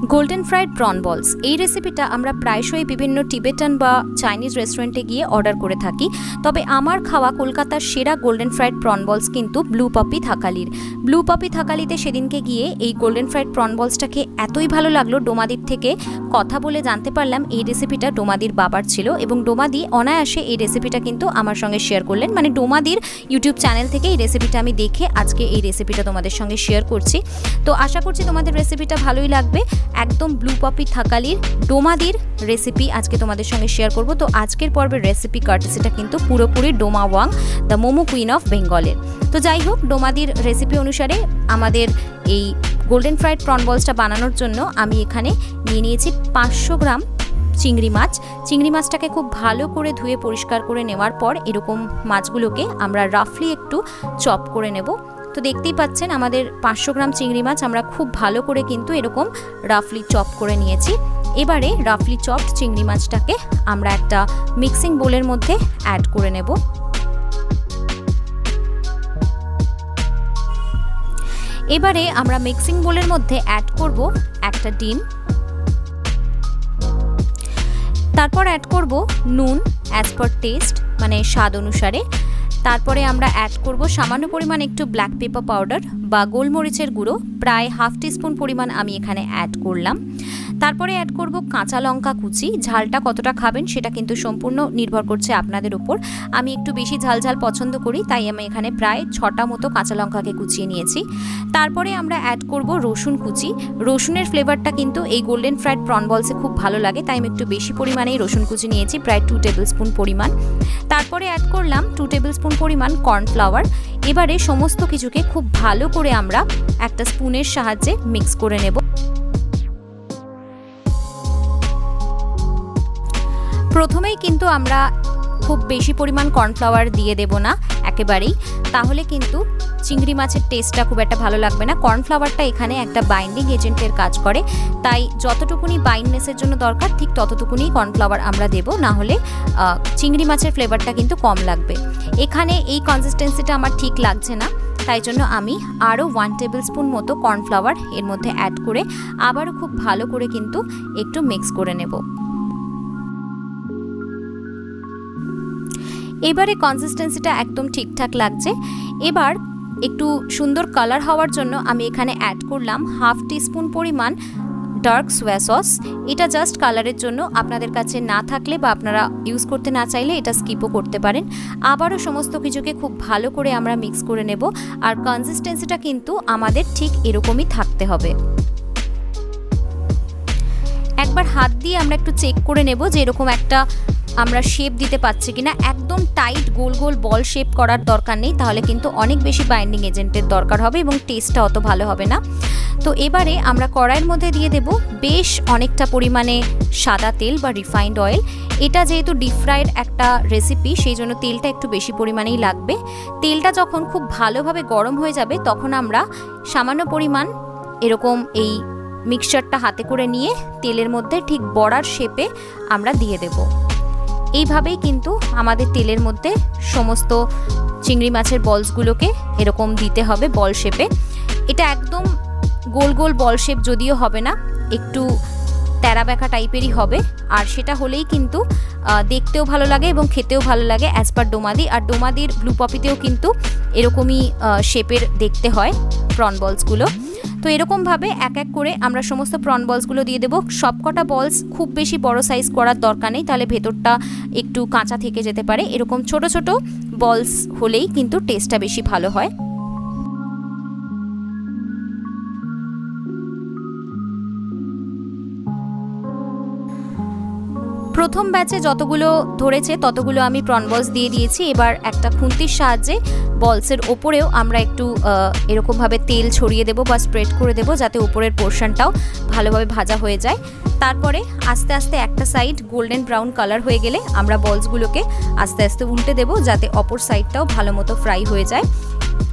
Golden fried prawn বলস এই রেসিপিটা আমরা প্রায়শই বিভিন্ন টিবেটান বা চাইনিজ রেস্টুরেন্টে গিয়ে অর্ডার করে থাকি। তবে আমার খাওয়া কলকাতার সেরা গোল্ডেন ফ্রাইড প্রন বলস কিন্তু ব্লু পপি থাকালির। ব্লু পপি থাকালিতে সেদিনকে গিয়ে এই গোল্ডেন ফ্রাইড প্রন বলসটাকে এতই ভালো লাগলো, ডোমাদির থেকে কথা বলে জানতে পারলাম এই রেসিপিটা ডোমাদির বাবার ছিল এবং ডোমাদি অনায়াসে এই রেসিপিটা কিন্তু আমার সঙ্গে শেয়ার করলেন। মানে ডোমাদির ইউটিউব চ্যানেল থেকে এই রেসিপিটা আমি দেখে আজকে এই রেসিপিটা তোমাদের সঙ্গে শেয়ার করছি। তো আশা করছি তোমাদের রেসিপিটা ভালোই লাগবে। একদম ব্লু পপি থাকালির ডোমাদির রেসিপি আজকে তোমাদের সঙ্গে শেয়ার করব। তো আজকের পর্বের রেসিপি কার্টেসিটা কিন্তু পুরোপুরি Doma Wang, the momo queen of বেঙ্গলের। তো যাই হোক, ডোমাদির রেসিপি অনুসারে আমাদের এই গোল্ডেন ফ্রাইড প্রন বলসটা বানানোর জন্য আমি এখানে নিয়ে নিয়েছি 500 গ্রাম চিংড়ি মাছ। চিংড়ি মাছটাকে খুব ভালো করে ধুয়ে পরিষ্কার করে নেওয়ার পর এরকম মাছগুলোকে আমরা রাফলি একটু চপ করে নেব। তো দেখতেই পাচ্ছেন আমাদের 500 গ্রাম চিংড়ি মাছ আমরা খুব ভালো করে কিন্তু এরকম রাফলি চপ করে নিয়েছি। এবারে রাফলি চপড চিংড়ি মাছটাকে আমরা একটা মিক্সিং বোলের মধ্যে অ্যাড করে নেব। এবারে আমরা মিক্সিং বোলের মধ্যে অ্যাড করব একটা ডিম, তারপর অ্যাড করব নুন অ্যাজ পার টেস্ট, মানে স্বাদ অনুসারে। তারপরে আমরা অ্যাড করব সামান্য পরিমাণ একটু ব্ল্যাক পেপার পাউডার বা গোলমরিচের গুঁড়ো, প্রায় হাফ টিস্পুন পরিমাণ আমি এখানে অ্যাড করলাম। তারপরে অ্যাড করব কাঁচা লঙ্কা কুচি। ঝালটা কতটা খাবেন সেটা কিন্তু সম্পূর্ণ নির্ভর করছে আপনাদের উপর। আমি একটু বেশি ঝাল পছন্দ করি, তাই আমি এখানে প্রায় 6টা মতো কাঁচা লঙ্কাকে কুচিয়ে নিয়েছি। তারপরে আমরা অ্যাড করব রসুন কুচি। রসুনের ফ্লেভারটা কিন্তু এই গোল্ডেন ফ্রাইড প্রন বলসে খুব ভালো লাগে, তাই আমি একটু বেশি পরিমাণেই রসুন কুচি নিয়েছি, প্রায় 2 টেবিল স্পুন পরিমাণ। তারপরে অ্যাড করলাম 2 টেবিল স্পুন পরিমাণ কর্নফ্লাওয়ার। এবারে সমস্ত কিছুকে খুব ভালো করে আমরা একটা স্পুনের সাহায্যে মিক্স করে নেব। প্রথমেই কিন্তু আমরা খুব বেশি পরিমাণ কর্নফ্লাওয়ার দিয়ে দেব না একেবারেই, তাহলে কিন্তু চিংড়ি মাছের টেস্টটা খুব একটা ভালো লাগবে না। কর্নফ্লাওয়ারটা এখানে একটা বাইন্ডিং এজেন্টের কাজ করে, তাই যতটুকুনি বাইন্ডনেসের জন্য দরকার ঠিক ততটুকুনি কর্নফ্লাওয়ার আমরা দেব, না হলে চিংড়ি মাছের ফ্লেভারটা কিন্তু কম লাগবে। এখানে এই কনসিস্টেন্সিটা আমার ঠিক লাগছে না, তাই জন্য আমি আরও 1 টেবিল স্পুন মতো কর্নফ্লাওয়ার এর মধ্যে অ্যাড করে আবারও খুব ভালো করে কিন্তু একটু মিক্স করে নেব। এবারে কনসিস্টেন্সিটা একদম ঠিকঠাক লাগছে। এবার একটু সুন্দর কালার হওয়ার জন্য আমি এখানে অ্যাড করলাম হাফ টিস্পুন পরিমাণ ডার্ক সোয়া সস। এটা জাস্ট কালারের জন্য, আপনাদের কাছে না থাকলে বা আপনারা ইউজ করতে না চাইলে এটা স্কিপও করতে পারেন। আবারও সমস্ত কিছুকে খুব ভালো করে আমরা মিক্স করে নেব, আর কনসিস্টেন্সিটা কিন্তু আমাদের ঠিক এরকমই থাকতে হবে। একবার হাত দিয়ে আমরা একটু চেক করে নেব যে এরকম একটা আমরা শেপ দিতে পারছি কিনা। একদম টাইট গোল গোল বল শেপ করার দরকার নেই, তাহলে কিন্তু অনেক বেশি বাইন্ডিং এজেন্টের দরকার হবে এবং টেস্টটা অত ভালো হবে না। তো এবারে আমরা কড়াইয়ের মধ্যে দিয়ে দেব বেশ অনেকটা পরিমাণে সাদা তেল বা রিফাইন্ড অয়েল। এটা যেহেতু ডিপ ফ্রাইড একটা রেসিপি, সেই জন্য তেলটা একটু বেশি পরিমাণেই লাগবে। তেলটা যখন খুব ভালোভাবে গরম হয়ে যাবে তখন আমরা সামান্য পরিমাণ এরকম এই মিক্সচারটা হাতে করে নিয়ে তেলের মধ্যে ঠিক বড়ার শেপে আমরা দিয়ে দেব। এইভাবেই কিন্তু আমাদের তেলের মধ্যে সমস্ত চিংড়ি মাছের বলসগুলোকে এরকম দিতে হবে বল শেপে। এটা একদম গোল গোল বল শেপ যদিও হবে না, একটু তেরা বেঁকা টাইপেরই হবে, আর সেটা হলেই কিন্তু দেখতেও ভালো লাগে এবং খেতেও ভালো লাগে অ্যাজ পার ডোমাদি। আর ডোমাদির ব্লু পপিতেও কিন্তু এরকমই শেপের দেখতে হয় প্রন বলসগুলো। তো এরকমভাবে এক এক করে আমরা সমস্ত প্রন বলসগুলো দিয়ে দেবো। সবকটা বলস খুব বেশি বড় সাইজ করার দরকার নেই, তাহলে ভেতরটা একটু কাঁচা থেকে যেতে পারে। এরকম ছোট ছোট বলস হলেই কিন্তু টেস্টটা বেশি ভালো হয়। প্রথম ব্যাচে যতগুলো ধরেছে ততগুলো আমি প্রন বলস দিয়ে দিয়েছি। এবার একটা খুন্তির সাহায্যে বলসের ওপরেও আমরা একটু এরকমভাবে তেল ছড়িয়ে দেব বা স্প্রেড করে দেব, যাতে উপরের পোর্শনটাও ভালোভাবে ভাজা হয়ে যায়। তারপরে আস্তে আস্তে একটা সাইড গোল্ডেন ব্রাউন কালার হয়ে গেলে আমরা বলসগুলোকে আস্তে আস্তে উল্টে দেব, যাতে অপর সাইডটাও ভালো মতো ফ্রাই হয়ে যায়।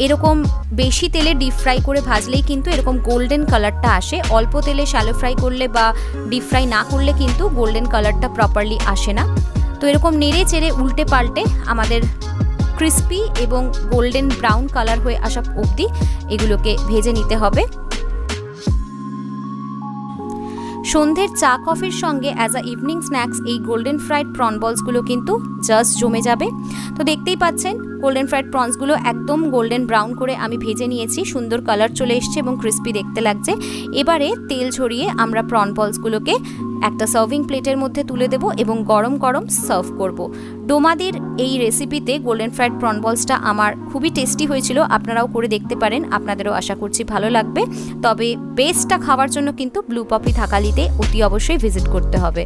এরকম বেশি তেলে ডিপ ফ্রাই করে ভাজলেই কিন্তু এরকম গোল্ডেন কালারটা আসে। অল্প তেলে শ্যালো ফ্রাই করলে বা ডিপ ফ্রাই না করলে কিন্তু গোল্ডেন কালারটা প্রপারলি আসে না। তো এরকম নেড়ে চেড়ে উল্টে পাল্টে আমাদের ক্রিস্পি এবং গোল্ডেন ব্রাউন কালার হয়ে আসা অবধি এগুলোকে ভেজে নিতে হবে। সন্ধ্যের চা কফির সঙ্গে অ্যাজ আ ইভিনিং স্ন্যাক্স এই গোল্ডেন ফ্রাইড প্রন বলসগুলো কিন্তু জাস্ট জমে যাবে। তো দেখতেই পাচ্ছেন গোল্ডেন ফ্রাইড প্রনসগুলো একদম গোল্ডেন ব্রাউন করে আমি ভেজে নিয়েছি, সুন্দর কালার চলে এসছে এবং ক্রিস্পি দেখতে লাগছে। এবারে তেল ঝরিয়ে আমরা প্রন বলসগুলোকে একটা সার্ভিং প্লেটের মধ্যে তুলে দেব এবং গরম গরম সার্ভ করব। ডোমাদির এই রেসিপিতে গোল্ডেন ফ্রাইড প্রন বলসটা আমার খুবই টেস্টি হয়েছিল, আপনারাও করে দেখতে পারেন, আপনাদেরও আশা করছি ভালো লাগবে। তবে বেস্টটা খাওয়ার জন্য কিন্তু ব্লু পপি থাকালিতে অতি অবশ্যই ভিজিট করতে হবে।